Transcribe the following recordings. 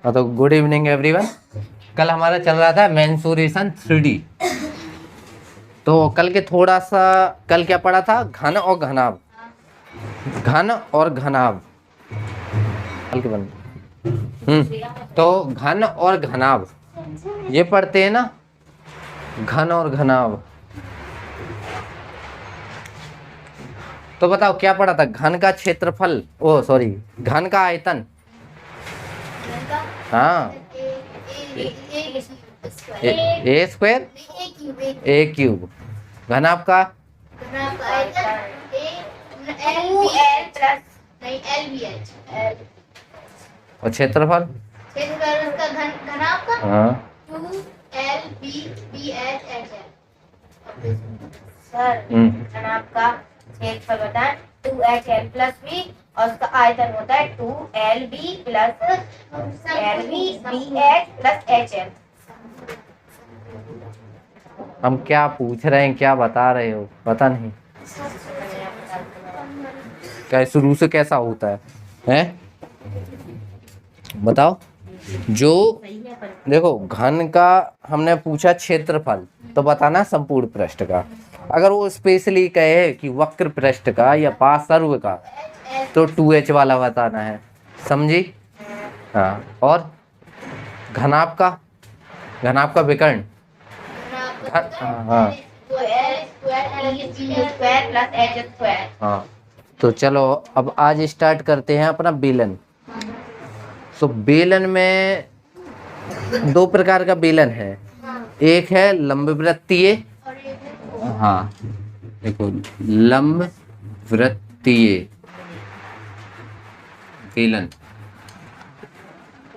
तो good evening everyone. कल हमारा चल रहा था मेंसुरेशन 3D। तो कल के थोड़ा सा कल क्या पढ़ा था, घन और घनाभ। घन और घनाभ कल के बन तो घन और घनाभ ये पढ़ते हैं ना, घन और घनाभ। तो बताओ क्या पढ़ा था, घन का क्षेत्रफल, ओ सॉरी घन का आयतन। हाँ, ए स्क्वायर ए क्यूब। घनाभ का और क्षेत्रफल हाँ घनाभ का क्षेत्रफल होता है 2HL प्लस बी और उसका आयतन होता है 2LB plus LB BH plus HL। हम क्या पूछ रहे हैं, क्या बता रहे हो, पता नहीं क्या शुरू से कैसा होता है, हैं? बताओ। जो देखो घन का हमने पूछा क्षेत्रफल, तो बताना संपूर्ण पृष्ठ का। अगर वो स्पेशली कहे कि वक्र पृष्ठ का या पार्श्व का, तो 2H वाला बताना है, समझी? हाँ। और घनाभ का विकर्ण हाँ हाँ। तो चलो अब आज स्टार्ट करते हैं अपना बेलन। तो बेलन में दो प्रकार का बेलन है, एक है लंब वृत्तीय, हाँ देखो लंब वृत्तीय बेलन,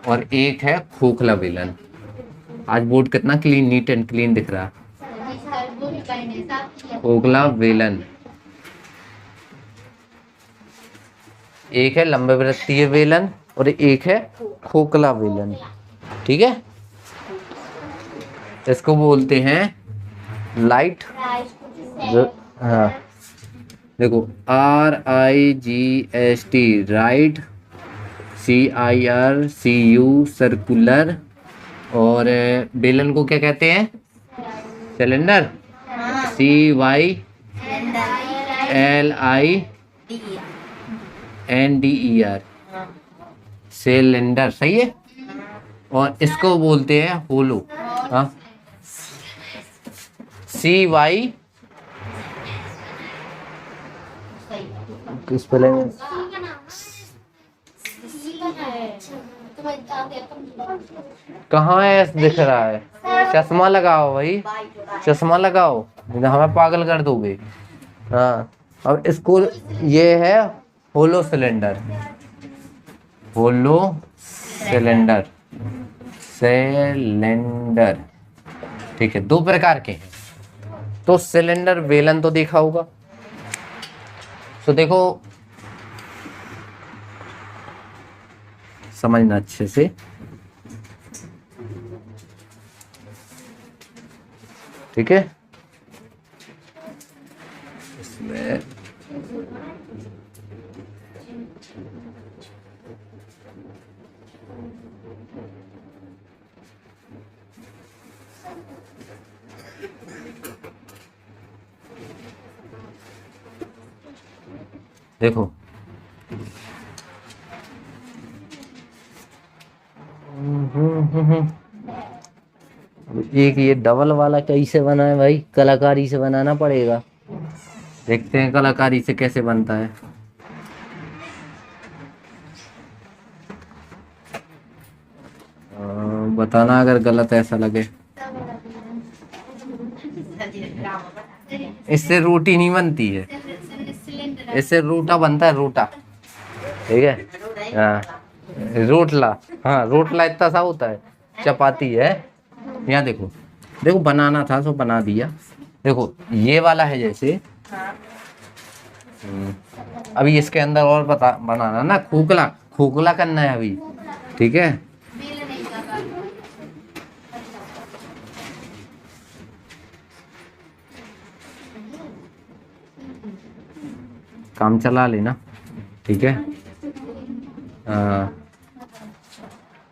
और एक है खोखला बेलन। आज बोर्ड कितना क्लीन, नीट एंड क्लीन दिख रहा है। खोखला बेलन, एक है लंब वृत्तीय बेलन और एक है खोखला बेलन, ठीक है? इसको बोलते हैं लाइट, हाँ देखो RIGST राइट, CIRCU सर्कुलर, और बेलन को क्या कहते हैं, सिलेंडर, CYLINDER सिलेंडर, सही है। और इसको बोलते हैं होलो, हाँ CY किस पहले कहाँ है, दिख रहा है, चश्मा लगाओ भाई, चश्मा लगाओ, हमें पागल कर दोगे। हाँ अब इसको, ये है hollow cylinder, hollow cylinder, cylinder, ठीक है। दो प्रकार के हैं। तो सिलेंडर बेलन तो देखा होगा। तो देखो समझना अच्छे से, ठीक है? इसमें देखो एक ये डबल वाला कैसे बना है भाई, कलाकारी से बनाना पड़ेगा। देखते हैं कलाकारी से कैसे बनता है। बताना अगर गलत ऐसा लगे। इससे रोटी नहीं बनती है, इससे रोटा बनता है, रोटा, ठीक है? हाँ रोटला, हाँ रोटला इतना सा होता है, चपाती है। यहाँ देखो, देखो बनाना था तो बना दिया। देखो ये वाला है जैसे, अभी इसके अंदर और बनाना ना, खोखला, खोखला करना है अभी, ठीक है? काम चला लेना, ठीक है।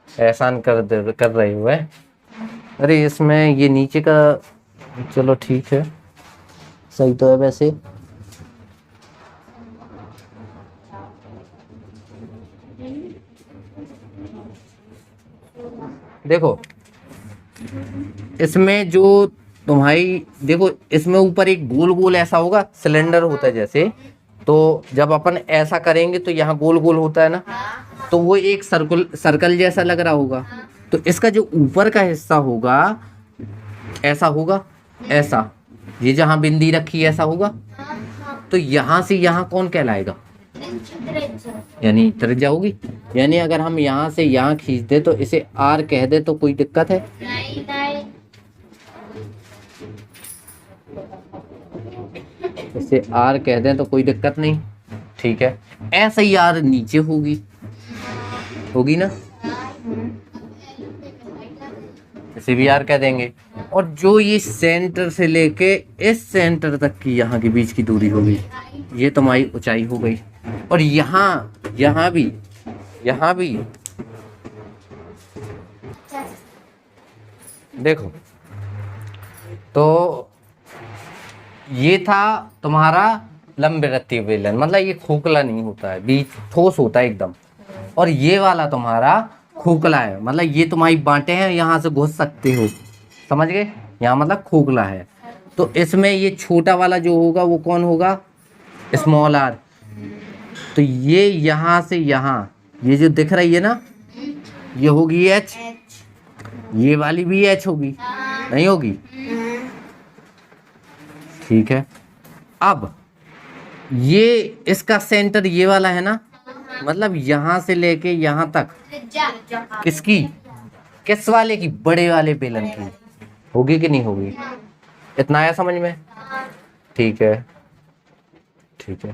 एहसान कर रहे हो है। अरे इसमें ये नीचे का, चलो ठीक है, सही तो है वैसे। देखो इसमें जो तुम्हारी, देखो इसमें ऊपर एक गोल गोल ऐसा होगा, सिलेंडर होता है जैसे, तो जब अपन ऐसा करेंगे तो यहाँ गोल गोल होता है ना, तो वो एक सर्कल जैसा लग रहा होगा। तो इसका जो ऊपर का हिस्सा होगा ऐसा होगा, ऐसा, ये जहाँ बिंदी रखी है ऐसा होगा। तो यहाँ से यहाँ कौन कहलाएगा, यानी त्रिज्या होगी। यानी अगर हम यहाँ से यहाँ खींच दे तो इसे आर कह दे तो कोई दिक्कत है? इसे आर कह दें तो कोई दिक्कत नहीं, ठीक है। ऐसे ही आर नीचे होगी ना, इसे भी आर कह देंगे। और जो ये सेंटर से लेके इस सेंटर तक की यहाँ के बीच की दूरी होगी, ये तुम्हारी ऊंचाई हो गई। और यहाँ भी देखो, तो ये था तुम्हारा लंबवृत्तीय बेलन, मतलब ये खोखला नहीं होता है, बीच ठोस होता है एकदम। और ये वाला तुम्हारा खोखला है, मतलब ये तुम्हारी बांटे हैं, यहाँ से घुस सकते हो, समझ गए? यहाँ मतलब खोखला है। तो इसमें ये छोटा वाला जो होगा वो कौन होगा, स्मॉल आर। तो ये यहाँ से यहाँ, ये जो दिख रही है ना, ये होगी एच, ये वाली भी एच होगी, नहीं होगी? ठीक है। अब ये इसका सेंटर ये वाला है ना, मतलब यहाँ से लेके यहाँ तक किसकी, किस वाले की, बड़े वाले बेलन की होगी कि नहीं होगी? इतना आया समझ में? ठीक है, ठीक है।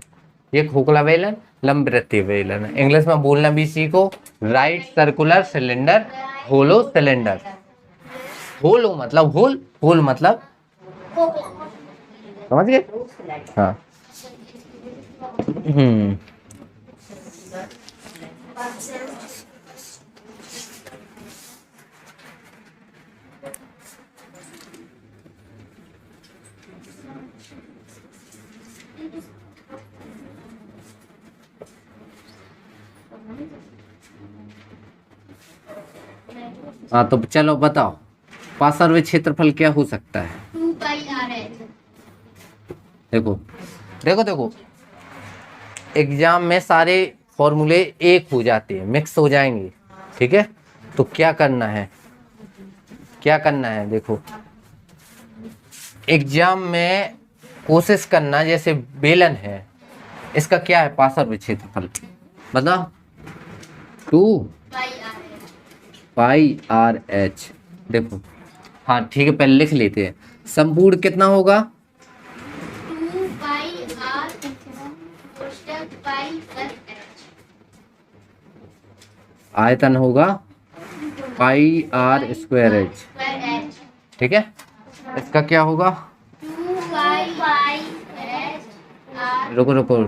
ये खोखला बेलन, लंबवृत्तीय बेलन। इंग्लिश में बोलना भी सीखो, right circular cylinder, hollow cylinder. Hollow मतलब होल मतलब, समझ गए? हाँ। हाँ तो चलो बताओ, पार्श्व क्षेत्रफल क्या हो सकता है? 2πr। देखो एग्जाम में सारे फॉर्मूले एक हो जाते हैं, मिक्स हो जाएंगे, ठीक है। तो क्या करना है, देखो एग्जाम में कोशिश करना, जैसे बेलन है, इसका क्या है पार्श्व क्षेत्रफल, मतलब 2πr/h। देखो हाँ ठीक है, पहले लिख लेते हैं। संपूर्ण कितना होगा? 2πr/h। आयतन होगा πr²h, ठीक है। इसका क्या होगा? 2πr। रुको,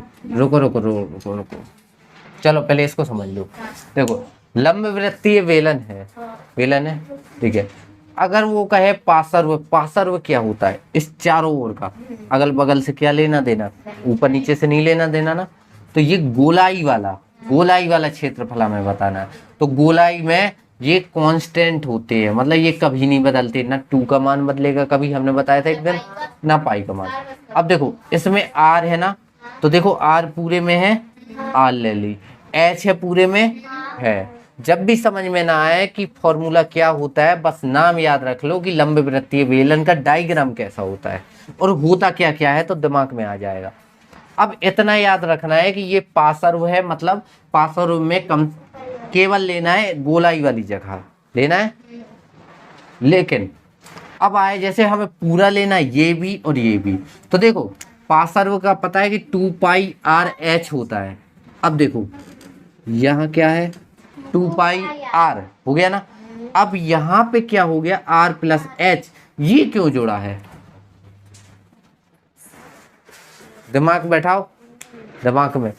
चलो पहले इसको समझ लो। देखो लंबवृत्तीय बेलन है, ठीक है। अगर वो कहे पार्श्व क्या होता है? इस चारों ओर का, अगल बगल से क्या लेना देना, ऊपर नीचे से नहीं लेना देना ना। तो ये गोलाई वाला क्षेत्रफल हमें बताना है। तो गोलाई में ये कांस्टेंट होते हैं, मतलब ये कभी नहीं बदलते, ना 2 का मान बदलेगा कभी, हमने बताया था एक दिन, ना पाई का मान। अब देखो इसमें आर है ना, तो देखो आर पूरे में है, आर ले ली, एच है पूरे में है। जब भी समझ में ना आए कि फॉर्मूला क्या होता है, बस नाम याद रख लो कि लंबवृत्तीय बेलन का डायग्राम कैसा होता है और होता क्या क्या है, तो दिमाग में आ जाएगा। अब इतना याद रखना है कि ये पार्श्व है, मतलब पार्श्व में केवल लेना है गोलाई वाली जगह लेना है। लेकिन अब आए जैसे हमें पूरा लेना है, ये भी और ये भी। तो देखो पार्श्व का पता है कि 2πr/h होता है। अब देखो यहाँ क्या है, 2πr हो गया ना। अब यहाँ पे क्या हो गया, r+h, ये क्यों जोड़ा है? दिमाग बैठाओ, दिमाग में।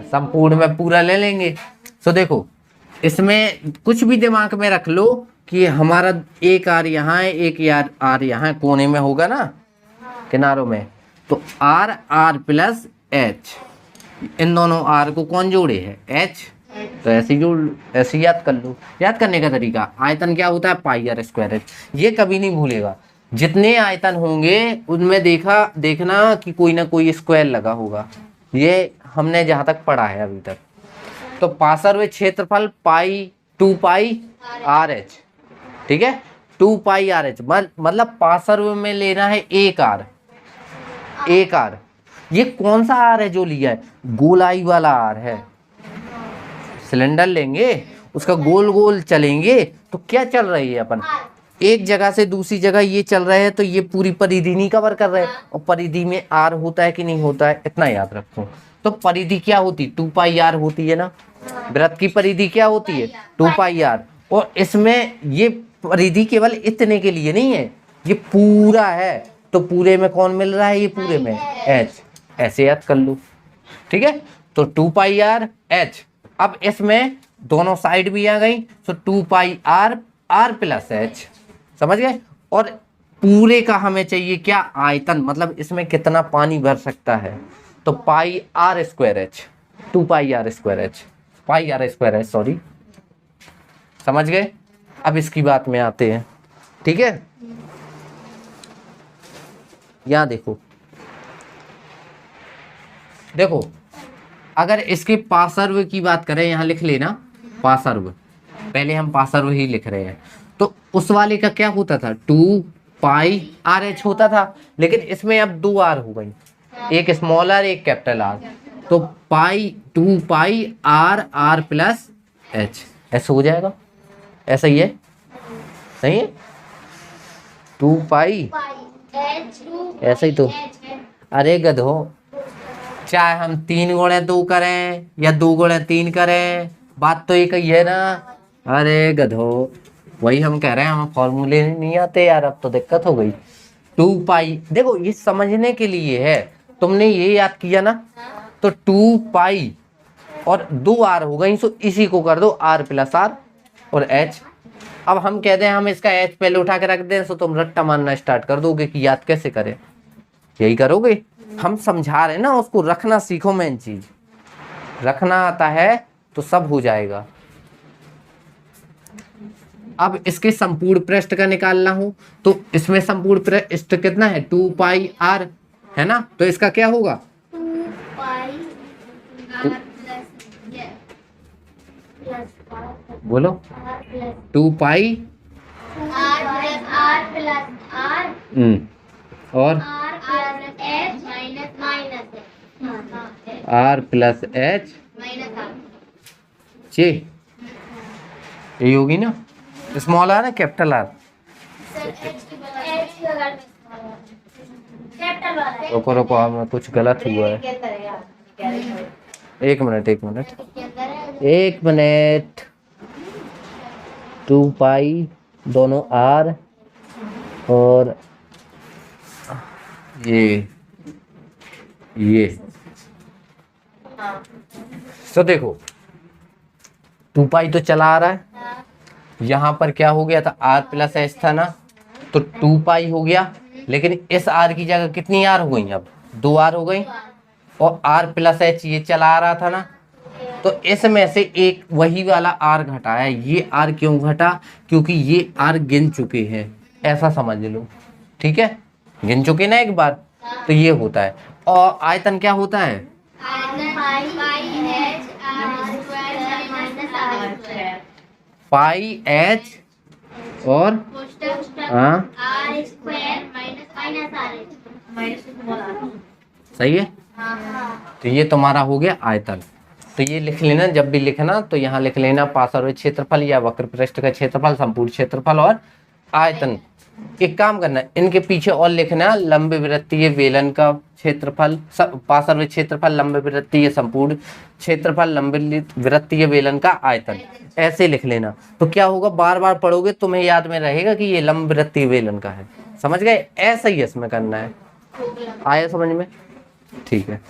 संपूर्ण में पूरा ले लेंगे। तो देखो इसमें कुछ भी दिमाग में रख लो कि हमारा एक आर यहाँ है, एक यार आर यहाँ कोने में होगा ना, किनारों में। तो आर आर प्लस एच, इन दोनों आर को कौन जोड़े है? एच। तो ऐसे जोड़, ऐसे याद कर लो। याद करने का तरीका, आयतन क्या होता है? Pi r square H. ये कभी नहीं भूलेगा। जितने आयतन होंगे उनमें देखना कि कोई ना कोई स्क्वायर लगा होगा। ये हमने जहां तक पढ़ा है अभी तक। तो पार्श्व क्षेत्रफल पाई 2 पाई आर एच, ठीक है, 2 पाई आर एच। मतलब पार्श्व में लेना है एक आर, एक आर। ये कौन सा आर है जो लिया है? गोलाई वाला आर है। सिलेंडर लेंगे, उसका गोल गोल चलेंगे तो क्या चल रही है अपन? एक जगह से दूसरी जगह ये चल रहे हैं, तो ये पूरी परिधि नहीं कवर कर रहे हैं। और परिधि में आर होता है कि नहीं होता है, इतना याद रखो। तो परिधि क्या होती? 2 पाई आर होती है ना। वृत्त की परिधि क्या होती है? 2 पाई आर। और इसमें ये परिधि केवल इतने के लिए नहीं है, ये पूरा है। तो पूरे में कौन मिल रहा है? ये पूरे में एच। ऐसे याद कर लो, ठीक है। तो 2 पाई आर एच। अब इसमें दोनों साइड भी आ गई, तो 2 pi are are plus H, समझ गए। और पूरे का हमें चाहिए क्या? आयतन, मतलब इसमें कितना पानी भर सकता है। तो pi r square h, 2 pi r square h, pi r square h, sorry, समझ गए। अब इसकी बात में आते हैं, ठीक है। यहां देखो, देखो अगर इसके पार्श्व की बात करें, यहां लिख लेना पार्श्व, पहले हम पार्श्व ही लिख रहे हैं। तो उस वाले का क्या होता था? 2 पाई आर एच होता था, लेकिन इसमें अब 2 आर हो गई, एक स्मॉल आर एक कैपिटल आर। तो पाई 2 pi are are plus H, ऐसा हो जाएगा। ऐसा ही है, सही है। 2 पाई, ऐसा ही तो। अरे गधो, चाहे हम 3 गुणे 2 करें या 2 गुणे 3 करें, बात तो एक ही है ना। अरे गधो, वही हम कह रहे हैं, हमें फॉर्मूले नहीं आते यार, अब तो दिक्कत हो गई। 2 पाई, देखो ये समझने के लिए है, तुमने ये याद किया ना। तो 2 पाई और 2 आर हो गई, सो इसी को कर दो आर प्लस आर और एच। अब हम कहते हैं हम इसका एच पहले उठा के रख दें, सो तुम रट्टा मारना स्टार्ट कर दोगे कि याद कैसे करें, यही करोगे। हम समझा रहे हैं ना, उसको रखना सीखो। मेन चीज रखना आता है तो सब हो जाएगा। अब इसके संपूर्ण पृष्ठ का निकालना हो, तो इसमें संपूर्ण पृष्ठ कितना है? 2 पाई आर है ना। तो इसका क्या होगा? 2 पाई बोलो, 2 पाई आर प्लस आर और आर प्लस एच चे, यही होगी ना। स्मॉल आर है कैपिटल आर। रुको रुको, हमें कुछ गलत हुआ है। एक मिनट एक मिनट एक मिनट। 2 पाई दोनों आर और ये तो देखो 2 पाई तो चला आ रहा है। यहाँ पर क्या हो गया था? आर प्लस एच था ना, तो 2 पाई हो गया। लेकिन इस आर की जगह कितनी आर हो गई? अब 2 आर हो गई। और आर प्लस एच ये चला आ रहा था ना, तो इसमें से एक वही वाला आर घटा है। ये आर क्यों घटा? क्योंकि ये आर गिन चुके हैं, ऐसा समझ लो, ठीक है। गिन चुके ना एक बार, तो ये होता है। और आयतन क्या होता है? पाई एच और सही है। तो ये तुम्हारा हो गया आयतन। तो ये लिख लेना, जब भी लिखना तो यहाँ लिख लेना पार्श्व क्षेत्रफल या वक्र पृष्ठ का क्षेत्रफल, संपूर्ण क्षेत्रफल और आयतन एक काम करना है, इनके पीछे और लिखना है लंब वृत्तीय बेलन का क्षेत्रफल, पार्श्व क्षेत्रफल, लंब वृत्तीय संपूर्ण क्षेत्रफल, लंब वृत्तीय बेलन का आयतन, ऐसे लिख लेना। तो क्या होगा, बार बार पढ़ोगे तुम्हें याद में रहेगा कि ये लंब वृत्तीय बेलन का है। समझ गए? ऐसा ही इसमें करना है। आया समझ में? ठीक है।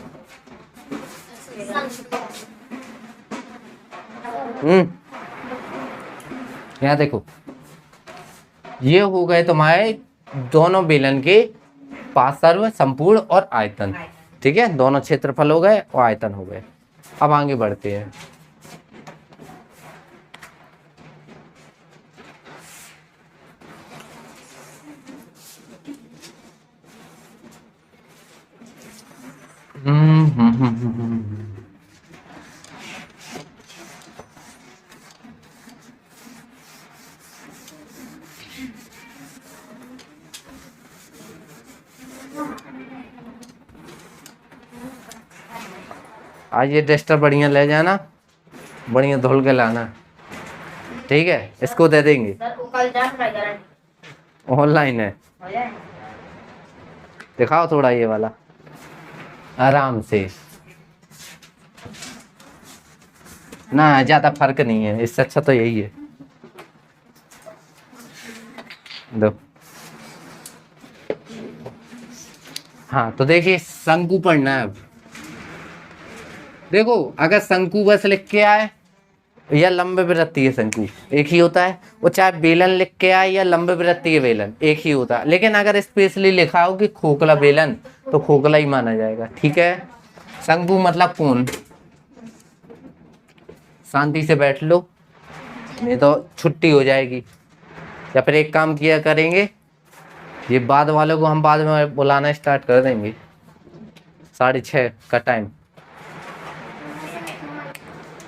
यहाँ देखो, ये हो गए तुम्हारे दोनों बेलन के पार्श्व, संपूर्ण और आयतन। ठीक है, दोनों क्षेत्रफल हो गए और आयतन हो गए। अब आगे बढ़ते हैं। आज ये टेस्टर बढ़िया ले जाना, बढ़िया धुल के लाना। ठीक है, इसको दे देंगे, ऑनलाइन है। दिखाओ थोड़ा ये वाला, आराम से ना, ज्यादा फर्क नहीं है, इससे अच्छा तो यही है। दो। हाँ तो देखिए, शंकु पढ़ना है अब। देखो, अगर शंकु बस लिख के आए या लंब वृत्तीय शंकु, एक ही होता है। वो चाहे बेलन लिख के आए या लंब वृत्तीय बेलन, एक ही होता है। लेकिन अगर स्पेशली लिखा हो कि खोखला बेलन, तो खोखला ही माना जाएगा। ठीक है, शंकु मतलब कोण। शांति से बैठ लो, नहीं तो छुट्टी हो जाएगी। या फिर एक काम किया करेंगे, ये बाद वालों को हम बाद में बुलाना स्टार्ट कर देंगे। 6:30 का टाइम,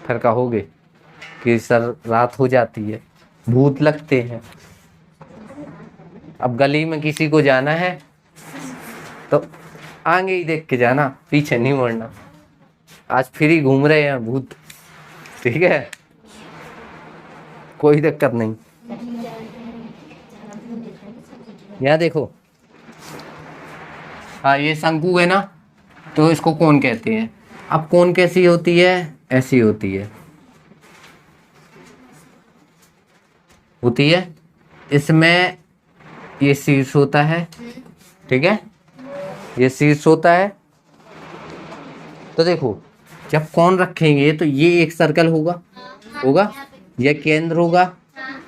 फिर कहोगे कि सर रात हो जाती है, भूत लगते हैं। अब गली में किसी को जाना है तो आगे ही देख के जाना, पीछे नहीं मुड़ना। आज फ्री घूम रहे हैं भूत। ठीक है, कोई दिक्कत नहीं। यहाँ देखो, हाँ ये शंकु है ना, तो इसको कोण कहते हैं। अब कोण कैसी होती है? ऐसी होती है, इसमें ये शीर्ष होता है। ठीक है, ये शीर्ष होता है। तो देखो, जब कोण रखेंगे तो ये एक सर्कल होगा, यह केंद्र होगा,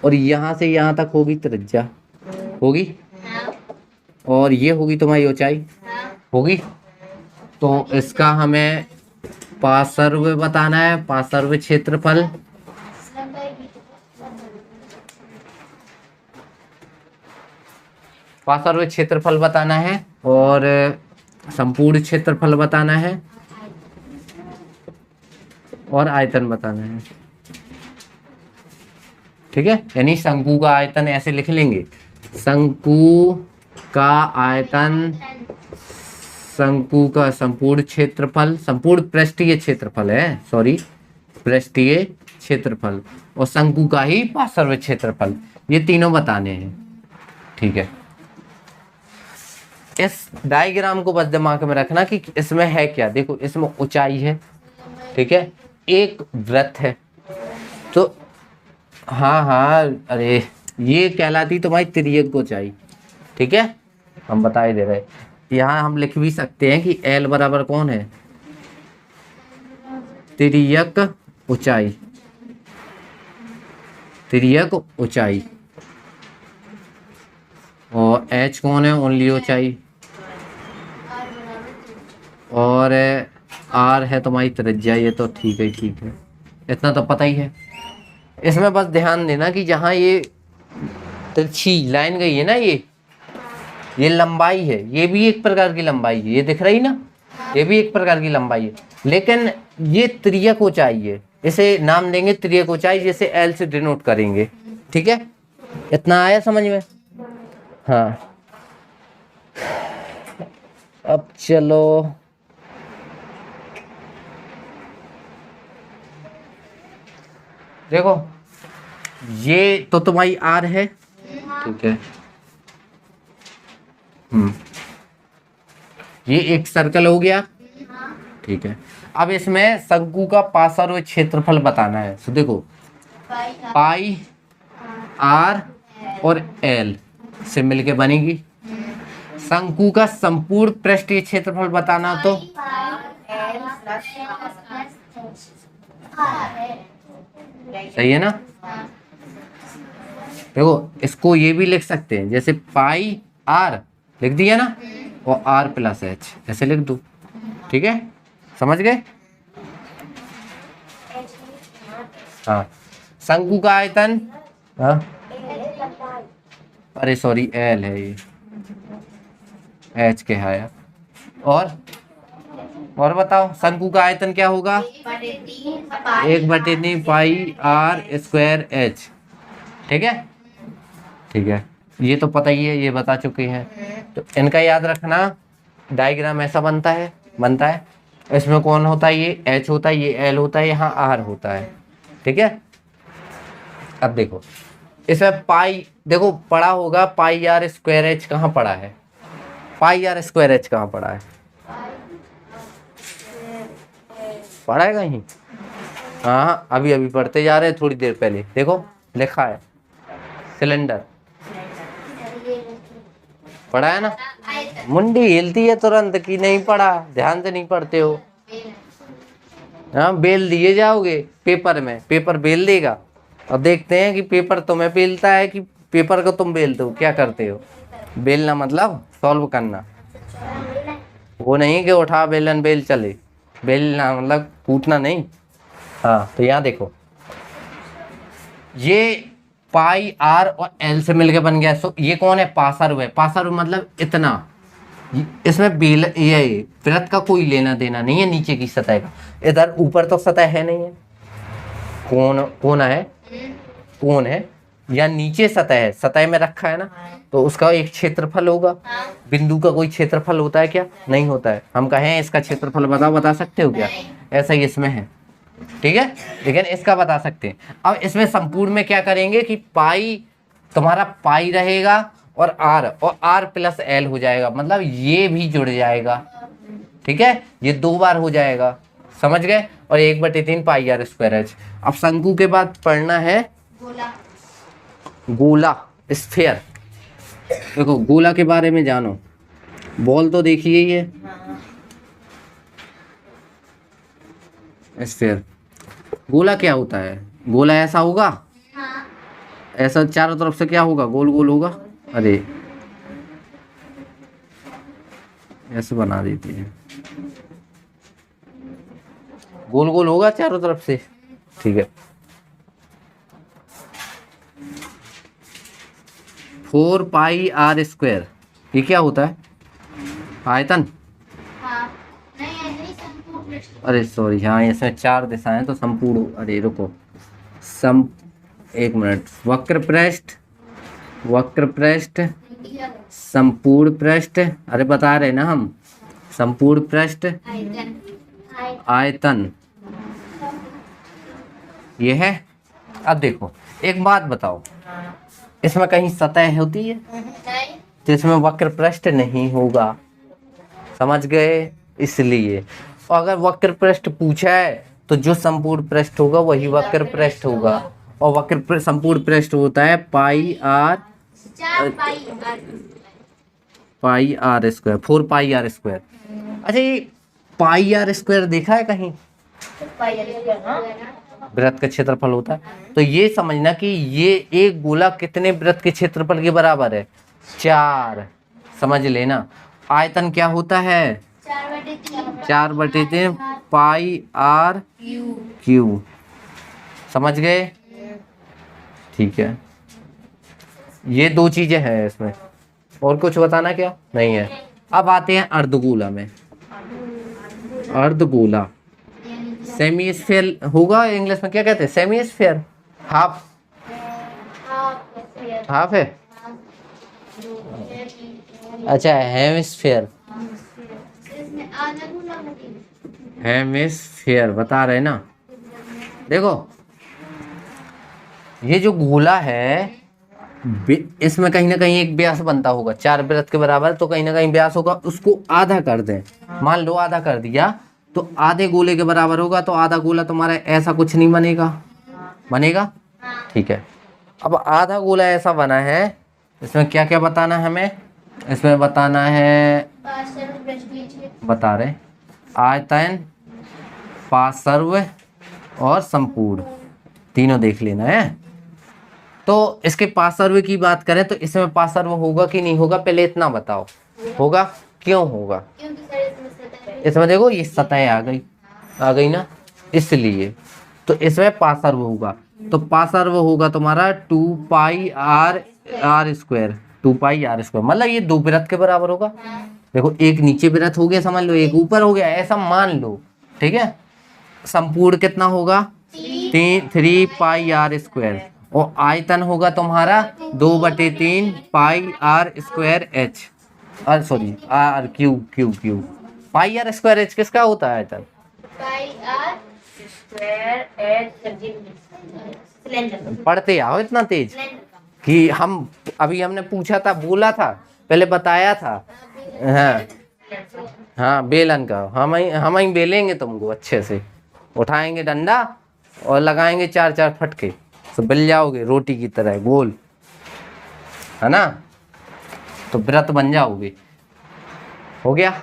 और यहाँ से यहाँ तक होगी त्रिज्या होगी, और ये होगी तुम्हारी ऊंचाई होगी। तो इसका हमें पार्श्व बताना है, पार्श्व क्षेत्रफल। पार्श्व क्षेत्रफल बताना है और संपूर्ण क्षेत्रफल बताना है और आयतन बताना है। ठीक है, यानी शंकु का आयतन ऐसे लिख लेंगे, शंकु का आयतन, शंकु का संपूर्ण क्षेत्रफल, संपूर्ण पृष्ठीय क्षेत्रफल है, सॉरी पृष्ठीय क्षेत्रफल, और शंकु का ही पार्श्व क्षेत्रफल, ये तीनों बताने हैं। ठीक है, इस डायग्राम को बस दिमाग में रखना कि इसमें है क्या। देखो, इसमें ऊंचाई है, ठीक है, एक वृत्त है। तो हाँ, अरे ये कहलाती तुम्हारी तिर्यक ऊंचाई। ठीक है, हम बता ही दे रहे। यहाँ हम लिख भी सकते हैं कि L बराबर कौन है? तिर्यक ऊंचाई, तिर्यक ऊंचाई, और H कौन है? ओनली ऊंचाई, और R है तुम्हारी त्रिज्या। ये तो ठीक है, इतना तो पता ही है। इसमें बस ध्यान देना कि जहाँ ये तिरछी लाइन गई है ना, ये लंबाई है, ये भी एक प्रकार की लंबाई है, ये दिख रही ना, ये भी एक प्रकार की लंबाई है। लेकिन ये तिर्यक ऊंचाई है, इसे नाम देंगे तिर्यक ऊंचाई, जिसे L से डिनोट करेंगे। ठीक है, इतना आया समझ में? हाँ, अब चलो देखो, ये तो तुम्हारी R है। ठीक है, ये एक सर्कल हो गया, ठीक है। अब इसमें शंकु का पार्श्व व क्षेत्रफल बताना है। तो देखो पाई आर और एल से मिलके बनेगी। शंकु का संपूर्ण पृष्ठीय क्षेत्रफल बताना तो सही है ना। देखो इसको ये भी लिख सकते हैं, जैसे पाई आर लिख दिया ना, और आर प्लस एच ऐसे लिख दो, ठीक है, समझ गए। हाँ, शंकु का आयतन, हाँ अरे सॉरी एल है ये, एच के है यार। और बताओ शंकु का आयतन क्या होगा? 1/3 पाई आर स्क्वायर एच, ठीक है, ठीक है। ये तो पता ही है, ये बता चुके हैं। तो इनका याद रखना, डायग्राम ऐसा बनता है इसमें कौन होता है? ये एच होता है, ये एल होता है, यहाँ आर होता है, ठीक है। अब देखो इसमें पाई, देखो पढ़ा होगा पाई आर स्क्वायर एच, कहाँ पढ़ा है? पाई आर स्क्वायर एच कहाँ पढ़ा है? पढ़ा है कहीं? हाँ अभी अभी पढ़ते जा रहे हैं, थोड़ी देर पहले देखो लिखा है सिलेंडर, पढ़ा है ना। मुंडी हिलती है तुरंत कि नहीं पढ़ा, ध्यान से नहीं पढ़ते हो। हाँ बेल दिए जाओगे पेपर में, पेपर बेल देगा, और देखते हैं कि पेपर तुम्हें बेलता है कि पेपर को तुम बेलते हो, क्या करते हो। बेलना मतलब सॉल्व करना, वो नहीं कि उठा बेलन बेल चले, बेलना मतलब कूटना नहीं। हाँ तो यहाँ देखो ये पाई आर और एल से मिलके बन गया। सो ये कौन है? पार्श्व है। पार्श्व मतलब इतना, इसमें बेल ये वृत्त का कोई लेना देना नहीं है नीचे की सतह का, इधर ऊपर तो सतह है नहीं है, कौन है, कौन है या नीचे सतह है, सतह में रखा है ना, तो उसका एक क्षेत्रफल होगा। बिंदु का कोई क्षेत्रफल होता है क्या? नहीं होता है। हम कहें इसका क्षेत्रफल बताओ, बता सकते हो क्या? ऐसा ही इसमें है, ठीक है, लेकिन इसका बता सकते हैं। अब इसमें संपूर्ण में क्या करेंगे कि पाई, तुम्हारा पाई रहेगा और आर प्लस एल हो जाएगा, मतलब ये भी जुड़ जाएगा, ठीक है, ये 2 बार हो जाएगा, समझ गए। और 1/3 पाई आर स्क्वायर एच। अब शंकु के बाद पढ़ना है गोला, स्फीयर। देखो गोला के बारे में जानो, बॉल तो देखिए ये स्फीयर। गोला क्या होता है? गोला ऐसा होगा, ऐसा चारों तरफ से क्या होगा? गोल गोल होगा। अरे ऐसे बना देते हैं, गोल गोल होगा चारों तरफ से, ठीक है। 4 पाई आर स्क्वायर, ये क्या होता है? आयतन। अरे सॉरी, हाँ इसमें 4 दिशाएं तो संपूर्ण, अरे रुको, एक मिनट, वक्र पृष्ठ, संपूर्ण पृष्ठ, अरे बता रहे ना हम, संपूर्ण पृष्ठ, आयतन, ये है। अब देखो एक बात बताओ, इसमें कहीं सतह होती है? तो इसमें वक्र पृष्ठ नहीं होगा, समझ गए, इसलिए। और अगर वक्र पृष्ठ पूछा है तो जो संपूर्ण पृष्ठ होगा वही वक्र पृष्ठ होगा, और संपूर्ण पृष्ठ होता है pi r square, 4 pi r square. अच्छा ये पाई आर स्क्वायर देखा है कहीं? वृत्त का क्षेत्रफल होता है, तो ये समझना कि ये एक गोला कितने वृत्त के क्षेत्रफल के बराबर है? 4, समझ लेना। आयतन क्या होता है? 4/3 पाई आर क्यू, समझ गए, ठीक है। ये 2 चीजें हैं इसमें, और कुछ बताना क्या नहीं है। अब आते हैं अर्धगोला में। अर्धगोला सेमी स्फीयर होगा, इंग्लिश में क्या कहते हैं? सेमी स्फीयर, हाफ है, अच्छा हेमिस्फीयर, हेमिस्फीयर बता रहे ना। देखो ये जो गोला है इसमें कहीं ना कहीं एक व्यास बनता होगा 4 वृत्त के बराबर, तो कहीं ना कहीं व्यास होगा, उसको आधा कर दें, मान लो आधा कर दिया तो आधे गोले के बराबर होगा, तो आधा गोला तुम्हारा ऐसा कुछ नहीं बनेगा, बनेगा? ठीक है, अब आधा गोला ऐसा बना है, इसमें क्या क्या बताना है हमें? इसमें बताना है, बता रहे, आयतन, पार्श्व और संपूर्ण, तीनों देख लेना है। तो इसके पार्श्व की बात करें तो इसमें पार्श्व होगा कि नहीं होगा, पहले इतना बताओ। होगा, क्यों होगा? इसमें देखो ये सतह आ गई ना, इसलिए तो इसमें पार्श्व होगा, तो पार्श्व होगा तुम्हारा 2 pi r square, 2 pi r square, मतलब ये 2 वृत्त के बराबर होगा। देखो एक नीचे वृत्त हो गया समझ लो, एक ऊपर हो गया, ऐसा मान लो, ठीक है। संपूर्ण कितना होगा? 3 पाई आर स्क्वायर, और आयतन होगा तुम्हारा 2/3 pi r square h, sorry r cube. Pi r square h किसका होता है आयतन? पाई आर स्क्वायर एच, पढ़ते आओ इतना तेज कि हम अभी हमने पूछा था, बोला था, पहले बताया था। हाँ बेलन का, हम ही बेलेंगे तुमको, अच्छे से उठाएंगे डंडा और लगाएंगे 4 फटके, तो बेल जाओगे रोटी की तरह गोल, है ना, तो व्रत बन जाओगे। हो गया?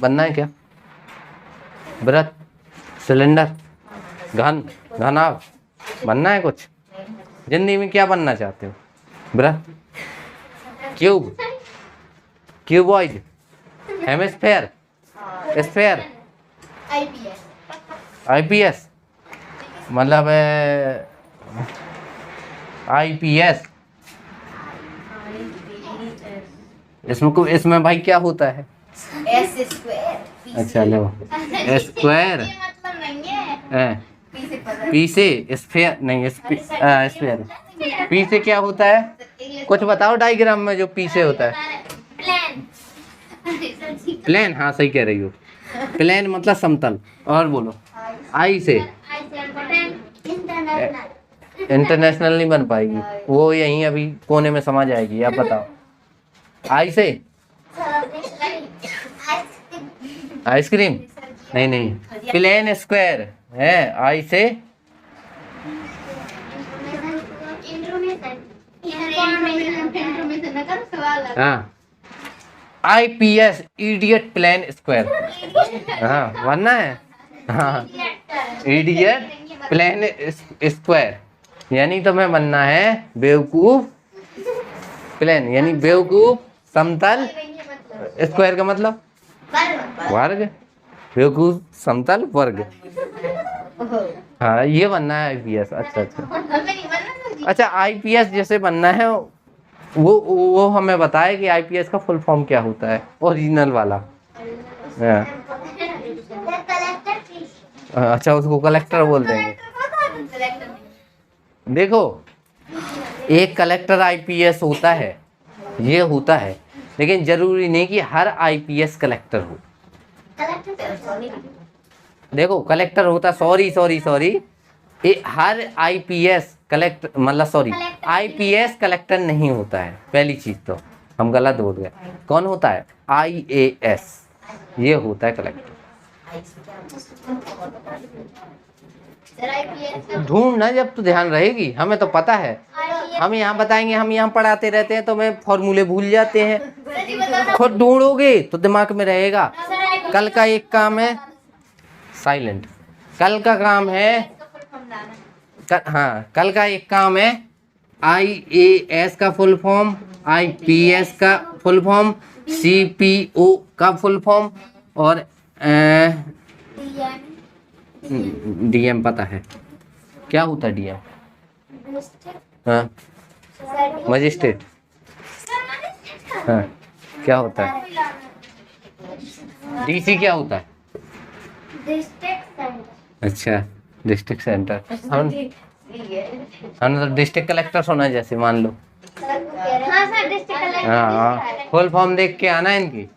बनना है क्या व्रत? सिलेंडर, घनाभ बनना है कुछ? जिंदगी में क्या बनना चाहते हो? व्रत, क्यूबॉइड, हेमिस्फेयर, स्फेयर, आईपीएस, मतलब आईपीएस। इसमें भाई क्या होता है? S square. अच्छा लो, स्क्वायर, पी से स्फेयर नहीं, स्फेयर, पी से क्या होता है? कुछ बताओ डायग्राम में जो पी से होता है। प्लेन, हाँ सही कह रही हो, प्लेन मतलब समतल। और बोलो, आई से इंटरनेशनल नहीं बन पाएगी, वो यहीं अभी कोने में समा जाएगी। आप बताओ, आई से आइसक्रीम नहीं, प्लेन स्क्वायर है, आई से हाँ, आईपीएस, इडियट प्लेन स्क्वायर, हाँ बनना है, हाँ इडियट प्लेन स्क्वायर, यानी तुम्हें बनना है बेवकूफ प्लेन, यानी बेवकूफ समतल, स्क्वायर का मतलब वर्ग, बेवकूफ समतल वर्ग। हाँ ये बनना है आईपीएस। अच्छा आईपीएस जैसे बनना है, वो हमें बताए कि आईपीएस का फुल फॉर्म क्या होता है, ओरिजिनल वाला। अच्छा उसको कलेक्टर बोल देंगे। देखो एक कलेक्टर आईपीएस होता है, ये होता है, लेकिन जरूरी नहीं कि हर आईपीएस कलेक्टर हो। देखो कलेक्टर होता, सॉरी ये हर आईपीएस कलेक्टर मतलब सॉरी आईपीएस कलेक्टर नहीं होता है। पहली चीज तो हम गलत बोल गए, कौन होता है? आईएएस, ये होता है कलेक्टर। ढूंढना जब तो ध्यान रहेगी, हमें तो पता है, हम यहाँ बताएंगे, हम यहाँ पढ़ाते रहते हैं तो मैं फॉर्मूले भूल जाते हैं, खुद ढूंढोगे तो दिमाग में रहेगा। कल का एक काम है साइलेंट, कल का काम है हाँ कल का एक काम है आईएएस का फुल फॉर्म, आईपीएस का फुल फॉर्म, सीपीओ का फुल फॉर्म, और डीएम पता है क्या होता है? डीएम हाँ मजिस्ट्रेट, हाँ क्या होता है? डीसी क्या होता है? अच्छा डिस्ट्रिक्ट सेंटर, हमने तो डिस्ट्रिक्ट कलेक्टर सुना है, जैसे मान लो। हाँ फुल फॉर्म देख के आना इनकी,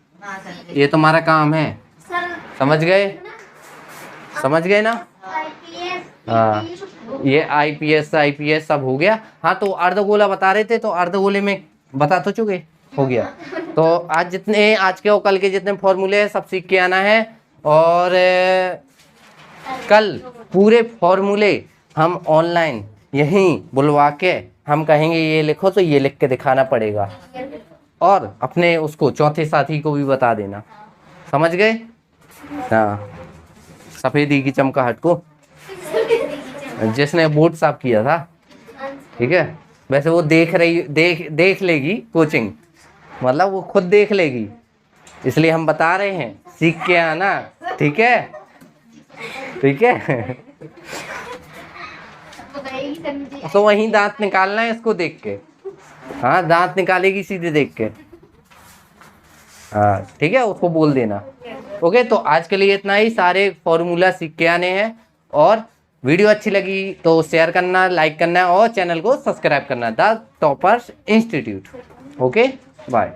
ये तुम्हारा काम है। समझ गए ना? हाँ ये आईपीएस सब हो गया। हाँ, तो अर्धगोला बता रहे थे, तो अर्धगोले में बता तो चुके, हो गया। तो आज के और कल के जितने फॉर्मूले हैं सब सीख के आना है। और कल पूरे फॉर्मूले हम ऑनलाइन यहीं बुलवा के हम कहेंगे ये लिखो, तो ये लिख के दिखाना पड़ेगा, और अपने उसको चौथे साथी को भी बता देना। समझ गए? हाँ, सफेदी की चमकाहट को, जिसने बोर्ड साफ किया था। ठीक है, वैसे वो देख लेगी कोचिंग, मतलब वो खुद देख लेगी, इसलिए हम बता रहे हैं, सीख के आना। ठीक है, ठीक है। तो वहीं दांत निकालना है इसको देख के। हाँ, दांत निकालेगी सीधे देख के। हाँ, ठीक है, उसको बोल देना। ओके, तो आज के लिए इतना ही, सारे फॉर्मूला सीख के आने हैं। और वीडियो अच्छी लगी तो शेयर करना, लाइक करना और चैनल को सब्सक्राइब करना, the toppers institute. Okay, bye.